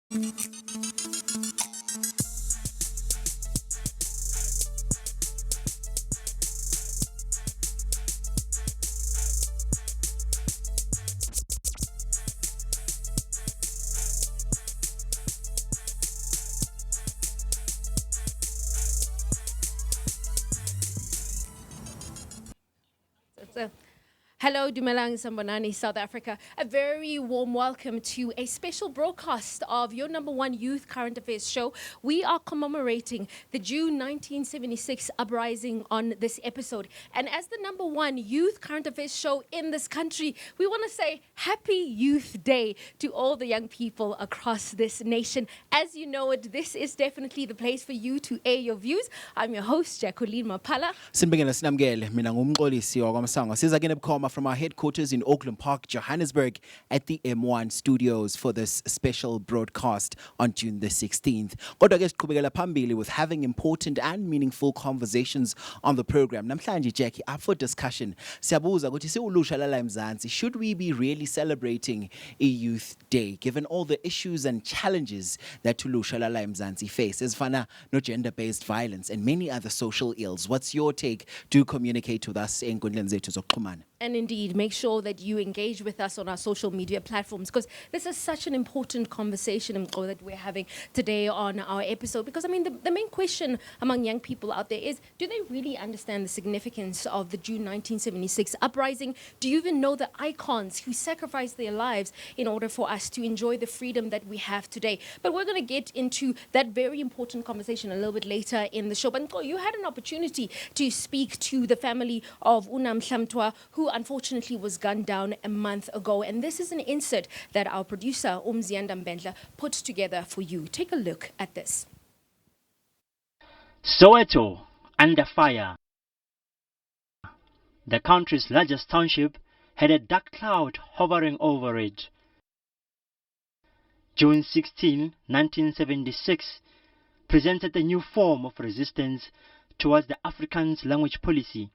So, hello, Dumelang Sambonani, South Africa. A very warm welcome to a special broadcast of your number one youth current affairs show. We are commemorating the June 1976 uprising on this episode. And as the number one youth current affairs show in this country, we want to say Happy Youth Day to all the young people across this nation. As you know it, this is definitely the place for you to air your views. I'm your host, Jacqueline Mapala. Sinibingelela sinamukele mina ngumxolisi wakwamasango siza kene bukhoma from our headquarters in Auckland Park, Johannesburg at the M1 studios for this special broadcast on June the 16th. Kodwa ke siqhubekela phambili with having important and meaningful conversations on the program. Namhlanje Jackie, up for discussion. Siyabuza ukuthi siulusha lala eMzansi, should we be really celebrating a Youth Day given all the issues and challenges that ulusha lala eMzansi face ezifana no gender-based violence and many other social ills? What's your take? Do communicate with us enkundleni zethu zokuxhumana. And indeed, make sure that you engage with us on our social media platforms, because this is such an important conversation that we're having today on our episode. Because, I mean, the main question among young people out there is, do they really understand the significance of the June 1976 uprising? Do you even know the icons who sacrificed their lives in order for us to enjoy the freedom that we have today? But we're going to get into that very important conversation a little bit later in the show. But Nko, you had an opportunity to speak to the family of Unam Hlamtwa, who unfortunately was gunned down a month ago. And this is an insert that our producer, Umzianda Mbendla, put together for you. Take a look at this. Soweto under fire. The country's largest township had a dark cloud hovering over it. June 16, 1976, presented a new form of resistance towards the Afrikaans language policy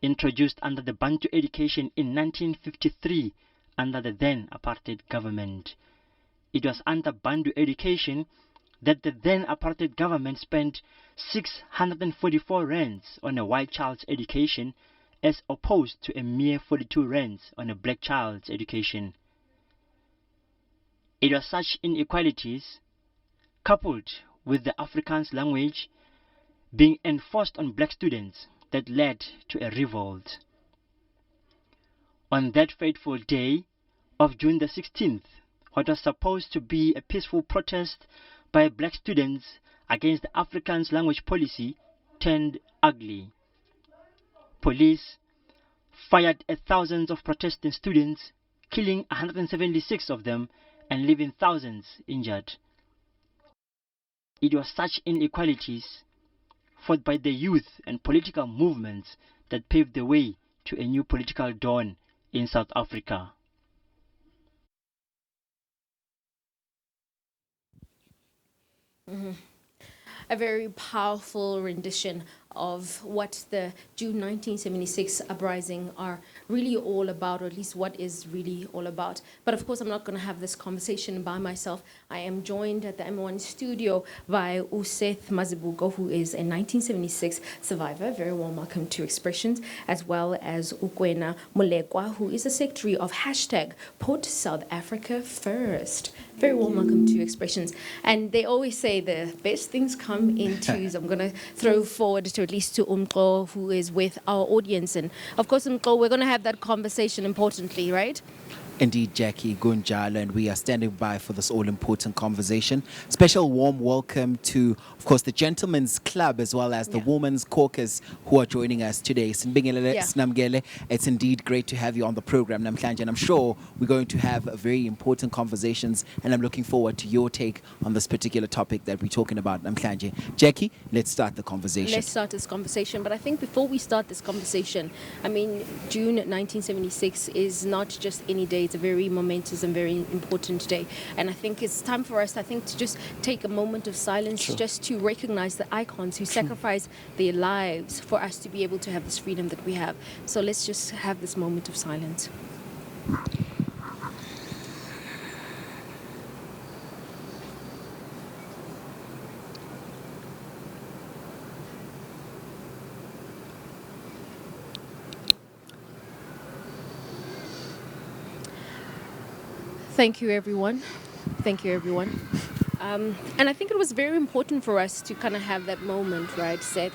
introduced under the Bantu education in 1953 under the then apartheid government. It was under Bantu education that the then apartheid government spent 644 rands on a white child's education as opposed to a mere 42 rands on a black child's education. It was such inequalities, coupled with the Afrikaans language being enforced on black students, that led to a revolt. On that fateful day of June the 16th, what was supposed to be a peaceful protest by black students against the Afrikaans language policy turned ugly. Police fired at thousands of protesting students, killing 176 of them and leaving thousands injured. It was such inequalities fought by the youth and political movements that paved the way to a new political dawn in South Africa. Mm-hmm. A very powerful rendition of what the June 1976 uprising are really all about, or at least what is really all about. But of course, I'm not going to have this conversation by myself. I am joined at the M1 studio by Useth Mazibuko, who is a 1976 survivor. Very warm welcome to Expressions, as well as Ukwena Mulekwa, who is a secretary of hashtag Put South Africa First. Very warm welcome to Expressions. And they always say the best things come in twos. I'm going to throw forward to at least to Umko, who is with our audience. And of course, Umko, we're going to have that conversation importantly, right? Indeed, Jackie Gunjala, and we are standing by for this all-important conversation. Special warm welcome to, of course, the Gentlemen's Club as well as the Women's Caucus who are joining us today. Sinamgele, it's indeed great to have you on the program, Namhlanje, and I'm sure we're going to have very important conversations, and I'm looking forward to your take on this particular topic that we're talking about, Namhlanje. Jackie, let's start the conversation. Let's start this conversation, but I think before we start this conversation, I mean, June 1976 is not just any day. It's a very momentous and very important day. And I think it's time for us, to just take a moment of silence, just to recognize the icons who sacrificed their lives for us to be able to have this freedom that we have. So let's just have this moment of silence. Thank you, everyone. Thank you, everyone. And I think it was very important for us to kind of have that moment, right, Seth?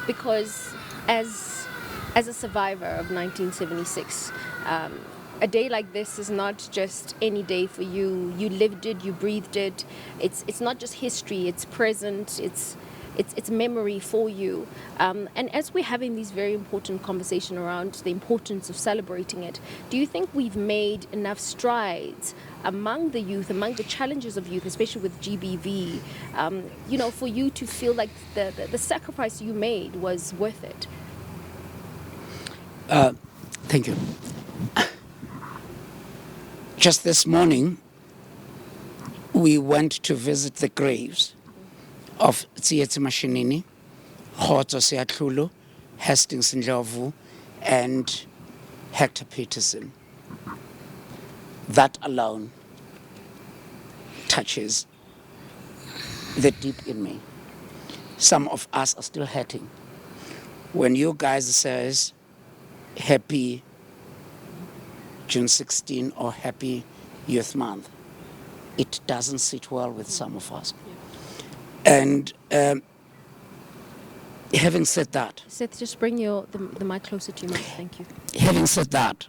Because as a survivor of 1976, a day like this is not just any day for you. You lived it, you breathed it. It's not just history, it's present, it's memory for you. And as we're having these very important conversation around the importance of celebrating it, do you think we've made enough strides among the youth, among the challenges of youth, especially with GBV, for you to feel like the sacrifice you made was worth it? Thank you. Just this morning, we went to visit the graves of Tsietsi Mashinini, Khotso Seatlhulu, Hastings Ndlovu, and Hector Peterson. That alone touches the deep in me. Some of us are still hurting. When you guys says happy June 16 or happy Youth Month, it doesn't sit well with some of us. And having said that, Seth, just bring the mic closer to your mouth. Thank you. having said that,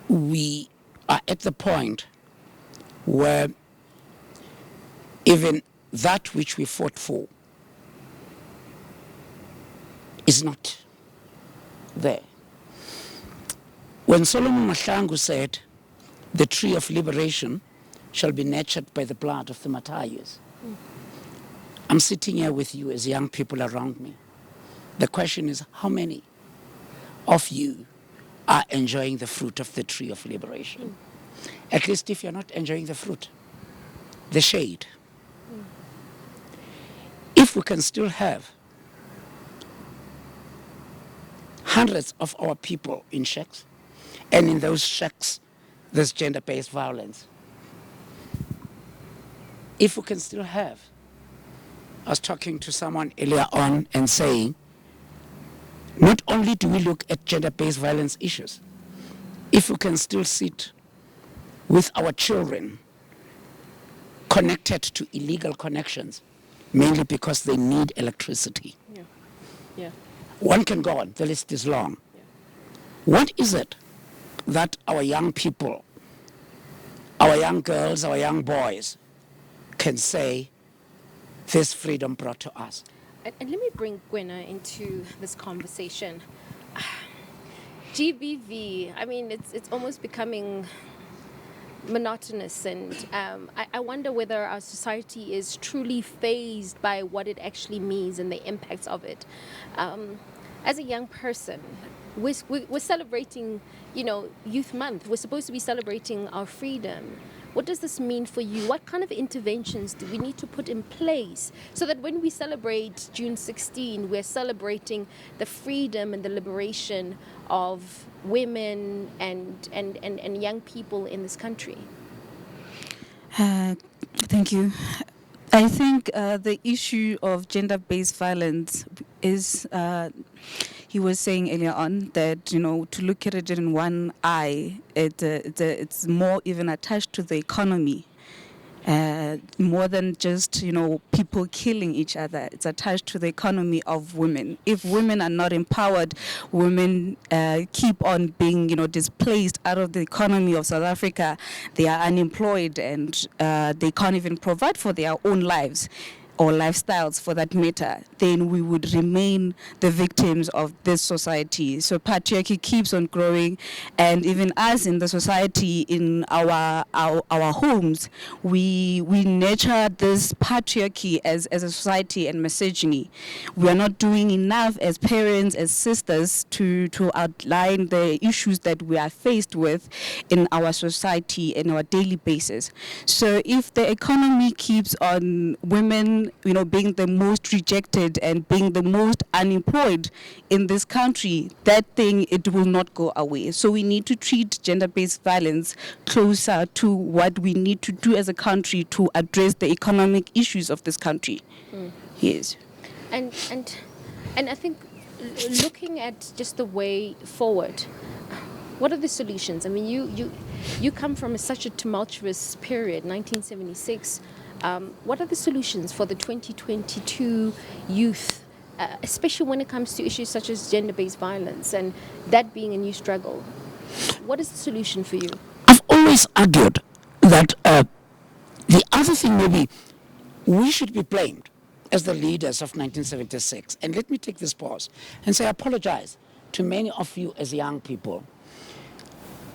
we are at the point where even that which we fought for is not there. When Solomon Mahlangu said, the tree of liberation shall be nurtured by the blood of the martyrs, I'm sitting here with you as young people around me. The question is, how many of you are enjoying the fruit of the tree of liberation? At least if you're not enjoying the fruit, the shade. If we can still have hundreds of our people in shacks, and in those shacks there's gender-based violence. If we can still have, I was talking to someone earlier on and saying, not only do we look at gender-based violence issues, if we can still sit with our children connected to illegal connections, mainly because they need electricity. Yeah. One can go on, the list is long. What is it that our young people, our young girls, our young boys can say this freedom brought to us? And let me bring Gwena into this conversation. GBV, I mean, it's almost becoming monotonous, and I wonder whether our society is truly fazed by what it actually means and the impacts of it. As a young person, we're celebrating, Youth Month. We're supposed to be celebrating our freedom. What does this mean for you? What kind of interventions do we need to put in place so that when we celebrate June 16, we're celebrating the freedom and the liberation of women and young people in this country? Thank you. I think the issue of gender-based violence is, he was saying earlier on that, to look at it in one eye, it's more even attached to the economy. More than just, people killing each other. It's attached to the economy of women. If women are not empowered, women keep on being, displaced out of the economy of South Africa. They are unemployed and they can't even provide for their own lives or lifestyles for that matter, then we would remain the victims of this society. So patriarchy keeps on growing, and even us in the society, in our homes, we nurture this patriarchy as a society and misogyny. We are not doing enough as parents, as sisters, to outline the issues that we are faced with in our society in our daily basis. So if the economy keeps on women being the most rejected and being the most unemployed in this country, that thing, it will not go away. So we need to treat gender-based violence closer to what we need to do as a country to address the economic issues of this country. Yes. And I think looking at just the way forward, What are the solutions? I mean, you come from such a tumultuous period, 1976. What are the solutions for the 2022 youth, especially when it comes to issues such as gender-based violence and that being a new struggle? What is the solution for you? I've always argued that the other thing maybe we should be blamed as the leaders of 1976. And let me take this pause and say I apologize to many of you as young people.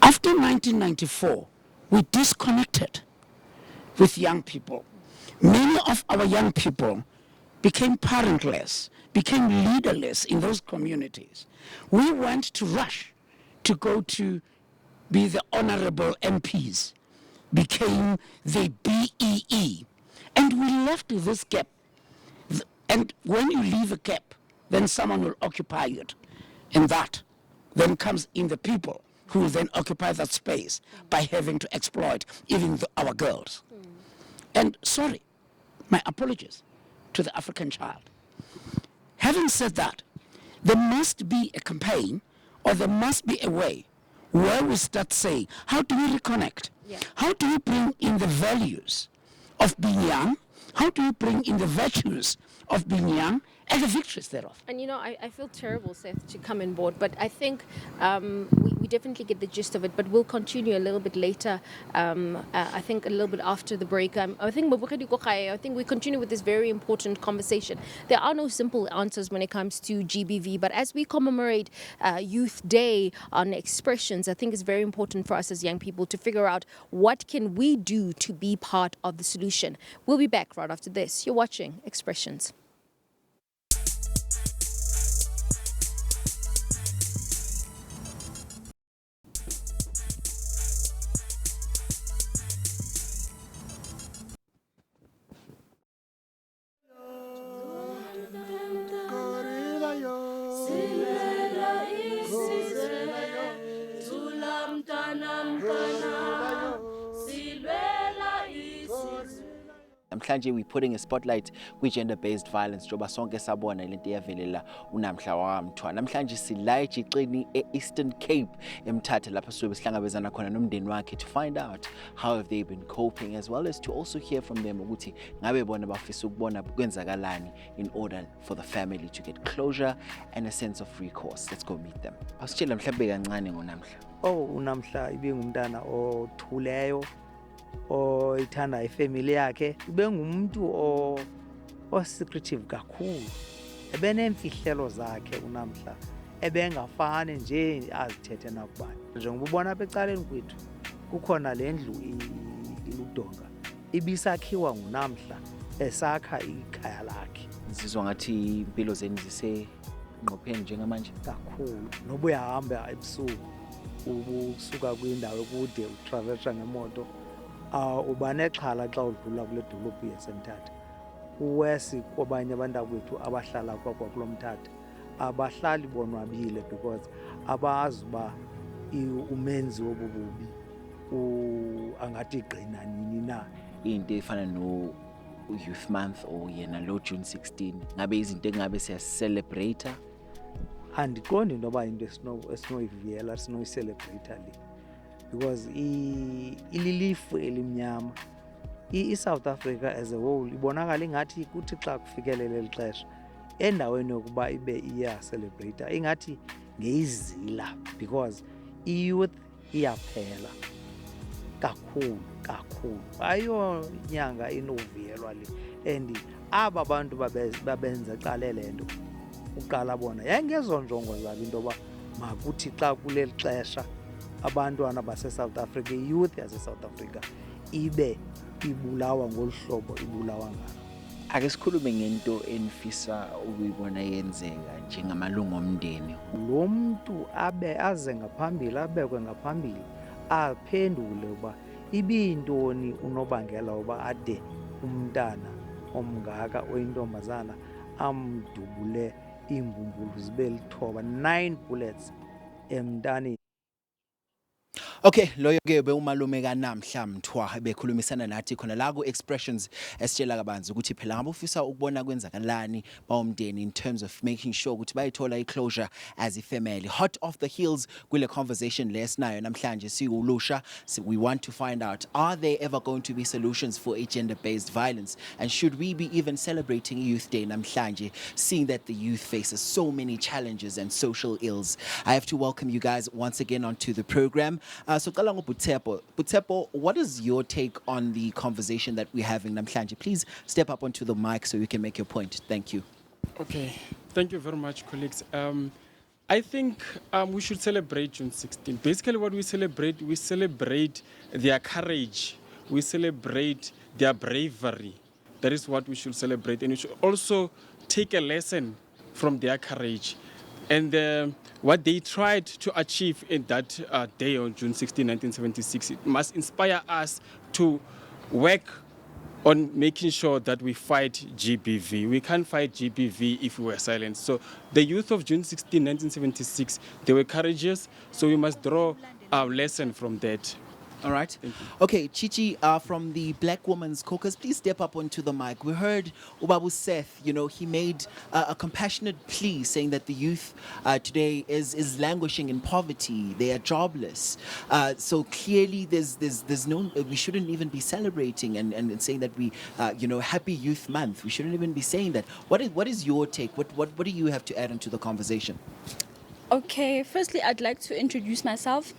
After 1994, we disconnected with young people. Many of our young people became parentless, became leaderless in those communities. We went to rush to go to be the honorable MPs, became the BEE, and we left this gap. And when you leave a gap, then someone will occupy it. And that then comes in the people who will then occupy that space by having to exploit even our girls. And sorry, my apologies to the African child. Having said that, there must be a campaign or there must be a way where we start saying, how do we reconnect? Yeah. How do we bring in the values of being young? How do we bring in the virtues of being young and the victories thereof? And I feel terrible, Seth, to come on board, but I think we definitely get the gist of it, but we'll continue a little bit later. I think a little bit after the break. I think we continue with this very important conversation. There are no simple answers when it comes to GBV, but as we commemorate Youth Day on Expressions, I think it's very important for us as young people to figure out what can we do to be part of the solution. We'll be back right after this. You're watching Expressions. Namhlanje we're putting a spotlight kwi-gender-based violence njengoba sonke sabona lento eyavelela uNamhla wakamthwa. Namhlanje sila ejixini e-Eastern Cape eMthatha lapho sizobe sihlangabezana khona nomndeni wakhe to find out how have they been coping, as well as to also hear from them ukuthi ngabe bona bafisa ukubona kwenzakalani in order for the family to get closure and a sense of recourse. Let's go meet them. Awusitshela mhlawumbe kancane ngoNamhla. uNamhla ibingumntana othuleyo oyithanda ifamily yakhe, ubengumuntu secretive kakhulu, ebenemfihlelo zakhe uNamhla, ebengafane nje azithethe nakubani. Njengoba ubona apha ecaleni kwethu kukhona le ndlu iLudonga ibisakhiwa nguNamhla esakha ikhaya lakhe. Sizwa ngathi impilo zenu zisengqopheni njengamanje kakhulu, noba uyahamba ebusuku ubusuka kwindawo ekude utraversha ngemoto, uba nexhala xa udlula kule dolophu yaseMthatha. Uwesi kwabanye abantakwethu abahlala kwakulo Mthatha abahlali bonwabile because abazi uba umenzi wobububi angathi igqina nini na. into efana no Youth Month or yena lo June 16 ngabe izinto engabe siyacelebrate. Andiqondi into yoba into esinoyivuyela sinoyicelebrate le, because ililifu elimnyama. I-South Africa as a whole ibonakala ingathi kuthi xa kufikelele eli xesha endaweni yokuba ibe iyacelebrate ingathi ngeyizila, because i-youth iyaphela kakhulu. Ayonyanga inovuyelwa le, and aba bantu babenza qale le nto uqala bona yangezo njongo zabo into yoba makuthi xa kuleli xesha abantwana base-South Africa, i-youth yase-South Africa ibe ibulawa ngolu hlobo ibulawa ngalo. Ake sikhulume ngento enifisa ukuyibona yenzeka njengamalungu omndeni. Lo muntu aze ngaphambili, abekwe ngaphambili, aphendule uba ibiyintoni unobangela uba ade umntana omngaka oyintombazana amdubule iimbumbulu zibe lithoba, 9 bullets emntaneni. Okay, loyo ke bewumalume kaNamhla Mthwa bekhulumisana nathi khona la ku expressions esitshela kabanzi ukuthi phela ngabe ufisa ukubona kwenzakalani bawumndeni in terms of making sure ukuthi bayithola iclosure as a family. Hot off the heels kule conversation lesinayo namhlanje siulusha, so we want to find out, are there ever going to be solutions for gender-based violence, and should we be even celebrating Youth Day namhlanje, seeing that the youth faces so many challenges and social ills? I have to welcome you guys once again onto the program. So Kalango Butepo, what is your take on the conversation that we're having namhlanje? Please step up onto the mic so you can make your point. Thank you. Okay, thank you very much, colleagues. I think we should celebrate June 16. Basically, what we celebrate their courage, we celebrate their bravery. That is what we should celebrate, and we should also take a lesson from their courage. And what they tried to achieve in that day on June 16, 1976, it must inspire us to work on making sure that we fight GBV. We can't fight GBV if we were silent. So the youth of June 16, 1976, they were courageous, so we must draw our lesson from that. All right. Okay, Chichi, from the Black Women's Caucus, please step up onto the mic. We heard Ubabu Seth, he made a compassionate plea saying that the youth today is languishing in poverty. They are jobless. So clearly there's no, we shouldn't even be celebrating and saying that we, Happy Youth Month. We shouldn't even be saying that. What is your take? What do you have to add into the conversation? Okay, firstly, I'd like to introduce myself.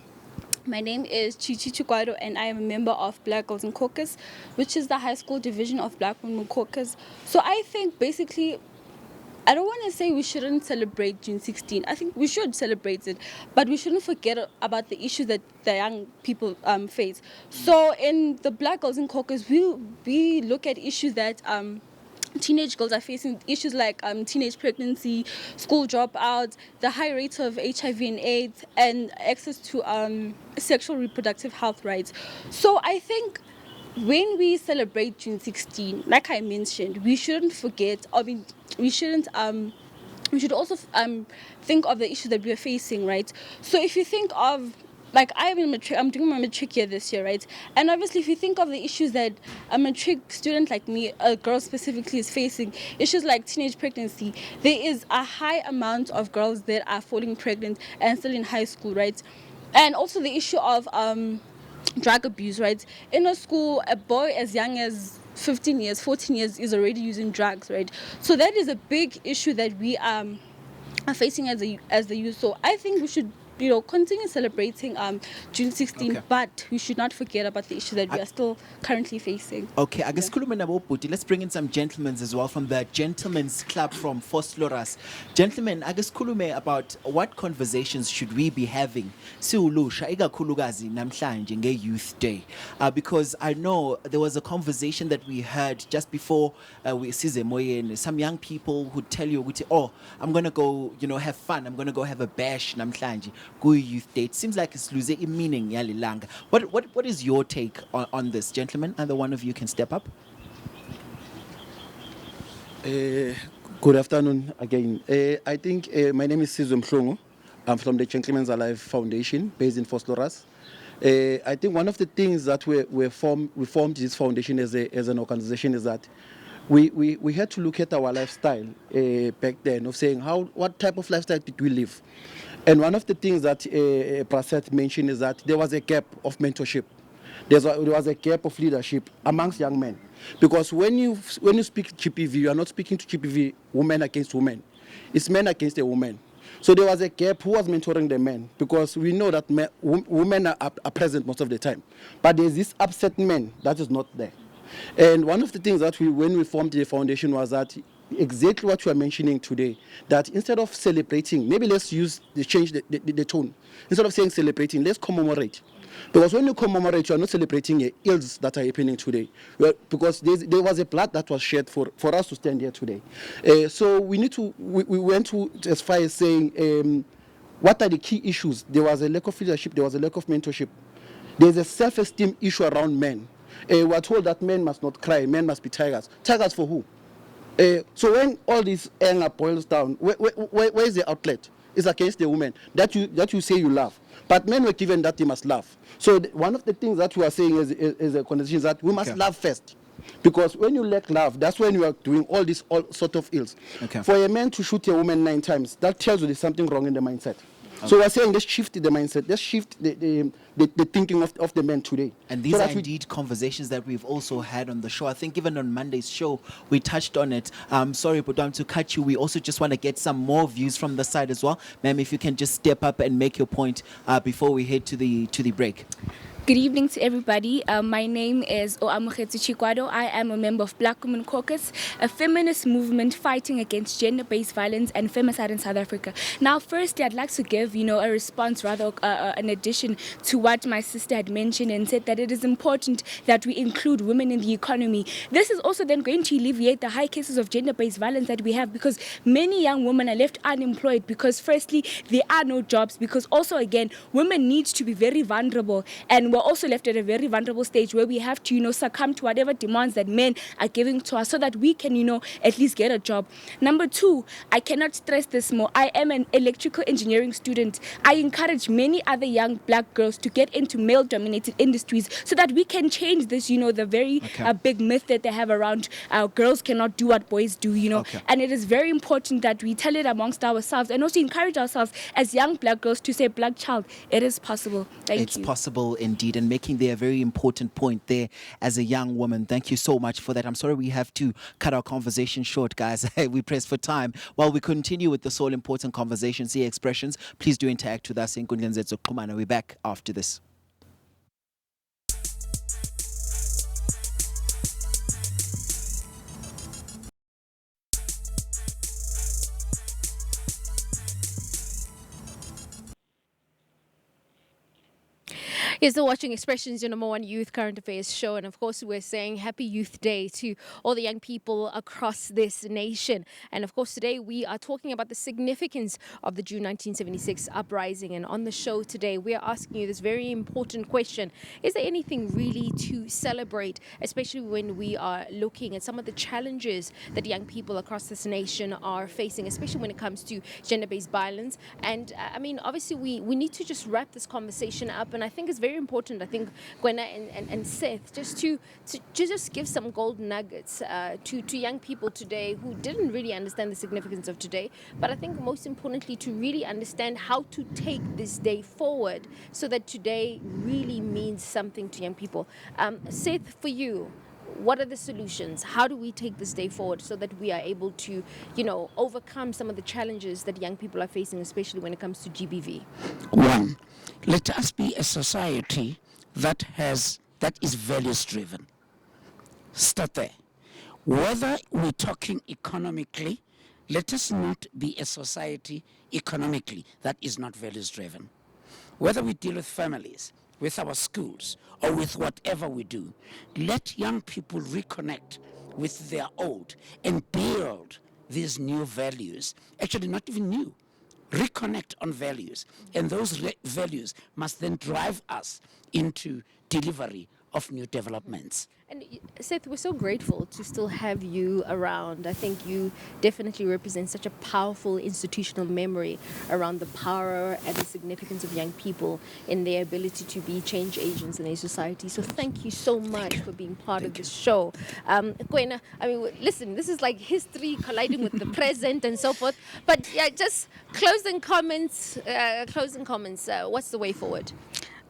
My name is Chichi Chukwado, and I am a member of Black Girls in Caucus, which is the high school division of Black Women Caucus. So I think basically, I don't want to say we shouldn't celebrate June 16. I think we should celebrate it, but we shouldn't forget about the issues that the young people face. So in the Black Girls in Caucus, we look at issues that teenage girls are facing, issues like teenage pregnancy, school dropouts, the high rates of HIV and AIDS, and access to sexual reproductive health rights. So I think when we celebrate June 16, like I mentioned, we shouldn't forget, we should also think of the issues that we are facing, right? So if you think of, like, I'm doing my matric year this year, right? And obviously, if you think of the issues that a matric student like me, a girl specifically, is facing, issues like teenage pregnancy, there is a high amount of girls that are falling pregnant and still in high school, right? And also the issue of drug abuse, right? In a school, a boy as young as 15 years, 14 years is already using drugs, right? So that is a big issue that we are facing as the youth. So I think we should continue celebrating June 16, okay, but we should not forget about the issue that we are still currently facing. Okay, I guess let's bring in some gentlemen as well from the Gentlemen's Club from Vosloorus. Gentlemen, I guess kulume about what conversations should we be having siulusha ikakhulukazi namhlanje nge Youth Day, because I know there was a conversation that we heard just before we size moyeni. Some young people would tell you, oh, I'm gonna go have fun, I'm gonna go have a bash namhlanje Youth Day. It seems like it's losing meaning yalilanga. What is your take on this, gentlemen? Either one of you can step up. Good afternoon again. I think my name is Sizwe Mhlungu. I'm from the Gentlemen's Alive Foundation based in Vosloorus. I think one of the things that we formed this foundation as an organization is that we had to look at our lifestyle back then, of saying what type of lifestyle did we live. And one of the things that Prasad mentioned is that there was a gap of mentorship. There was a gap of leadership amongst young men. Because when you speak GPV, you are not speaking to GPV women against women. It's men against a woman. So there was a gap. Who was mentoring the men? Because we know that women are present most of the time. But there's this upset men that is not there. And one of the things that when we formed the foundation was that exactly what you are mentioning today, that instead of celebrating, maybe let's change the tone. Instead of saying celebrating, let's commemorate. Because when you commemorate, you are not celebrating the ills that are happening today. Because there was a blood that was shed for us to stand here today. So we went to as far as saying, what are the key issues? There was a lack of leadership, there was a lack of mentorship. There's a self-esteem issue around men. We are told that men must not cry, men must be tigers. Tigers for who? So when all this anger boils down, where is the outlet? is against the woman that you say you love. But men were given that they must love. So one of the things that we are saying is a condition is that we must love first. Because when you lack love, that's when you are doing all sort of ills. Okay. For a man to shoot a woman 9 times, that tells you there's something wrong in the mindset. So we're saying let's shift the mindset, let's shift the thinking of the men today. And these so are indeed conversations that we've also had on the show. I think even on Monday's show, we touched on it. Sorry, Budam, to cut you. We also just want to get some more views from the side as well. Ma'am, if you can just step up and make your point before we head to the break. Good evening to everybody. My name is Oamukhetsu Chikwado. I am a member of Black Women Caucus, a feminist movement fighting against gender-based violence and femicide in South Africa. Now, firstly, I'd like to give, a response, rather an addition to what my sister had mentioned and said that it is important that we include women in the economy. This is also then going to alleviate the high cases of gender-based violence that we have, because many young women are left unemployed because, firstly, there are no jobs, because also, again, women need to be very vulnerable, and we're also left at a very vulnerable stage where we have to, succumb to whatever demands that men are giving to us so that we can, at least get a job. Number 2, I cannot stress this more. I am an electrical engineering student. I encourage many other young black girls to get into male-dominated industries so that we can change this, the very big myth that they have around girls cannot do what boys do, And it is very important that we tell it amongst ourselves and also encourage ourselves as young black girls to say, black child, it is possible. Thank you. It's possible indeed, and making there a very important point there as a young woman. Thank you so much for that. I'm sorry we have to cut our conversation short, guys. We press for time. While we continue with this all important conversation, see expressions, please do interact with us in Kundlan Zetso Kumana. We're back after this. You're still watching Expressions, your #1 youth current affairs show. And of course, we're saying Happy Youth Day to all the young people across this nation. And of course, today we are talking about the significance of the June 1976 uprising. And on the show today, we are asking you this very important question. Is there anything really to celebrate, especially when we are looking at some of the challenges that young people across this nation are facing, especially when it comes to gender-based violence? And obviously, we need to just wrap this conversation up. And I think it's very important, I think, Gwena and Seth, just to just give some gold nuggets to young people today who didn't really understand the significance of today, but I think most importantly to really understand how to take this day forward so that today really means something to young people. Seth, for you, what are the solutions? How do we take this day forward so that we are able to, overcome some of the challenges that young people are facing, especially when it comes to GBV? 1, let us be a society that is values driven. Start there. Whether we're talking economically, let us not be a society economically that is not values driven. Whether we deal with families, with our schools, or with whatever we do, let young people reconnect with their old and build these new values. Actually, not even new. Reconnect on values. And those values must then drive us into delivery of new developments. And Seth, we're so grateful to still have you around. I think you definitely represent such a powerful institutional memory around the power and the significance of young people in their ability to be change agents in their society. So thank you so much for being part of this show. Gwena, listen, this is like history colliding with the present and so forth. But yeah, just closing comments. What's the way forward?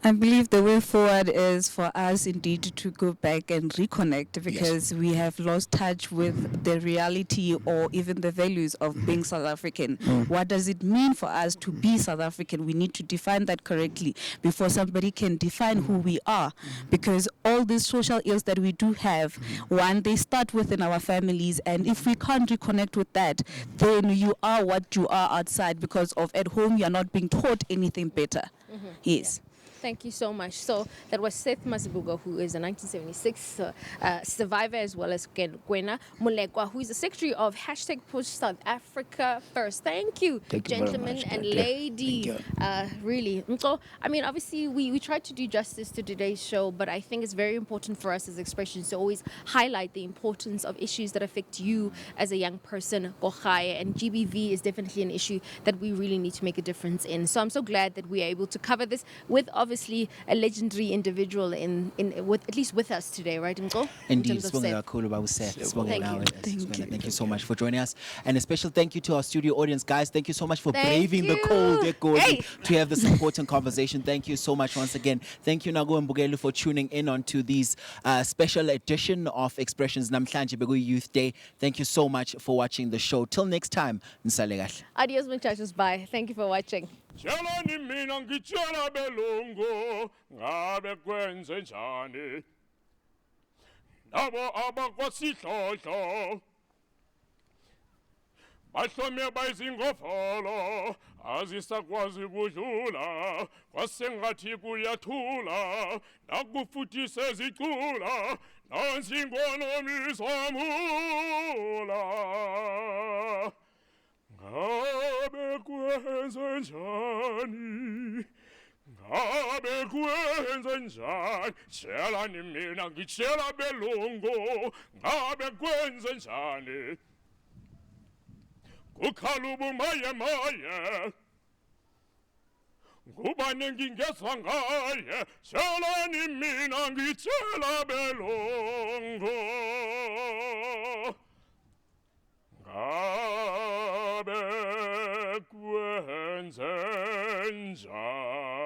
I believe the way forward is for us indeed to go back and reconnect, because we have lost touch with the reality or even the values of being South African. What does it mean for us to be South African? We need to define that correctly before somebody can define who we are, because all these social ills that we do have, one, they start within our families, and if we can't reconnect with that, then you are what you are outside, because of at home you are not being taught anything better. Yes. Thank you so much. So that was Seth Mazibuko, who is a 1976 survivor, as well as Gwena Mulekwa, who is the secretary of #Push South Africa First. Thank you, Thank you very gentlemen much. and Thank you. lady. Thank you. Really. So, I mean, obviously, we try to do justice to today's show, but I think it's very important for us as expressions to always highlight the importance of issues that affect you as a young person, Kochai, and GBV is definitely an issue that we really need to make a difference in. So I'm so glad that we are able to cover this with obviously a legendary individual in with at least with us today, right, Mko? Indeed, thank you so much for joining us. And a special thank you to our studio audience, guys. Thank you so much for braving the cold to have this important conversation. Thank you so much once again. Thank you, Nago and Bugelu, for tuning in onto these special edition of Expressions Namhlanje Begu Youth Day. Thank you so much for watching the show. Till next time, nisale kahle. Adios, muchachos. Bye. Thank you for watching. Tshelani mina ngitshela belungu ngabe kwenze njani nabo abakwasihlohlo bahlome bayizingofolo azisakwazi kudlula kwasengathi kuyathula nakufuthi sezicula nansi ngonomizamula ngabe kwenze njani ngabe kwenze njani tshelani mina ngitshela belungu ngabe kwenze njani kukhalubu maye maye ngubani ngingezwa ngaye tshelani mina ngitshela belungu ngabe kwenze njani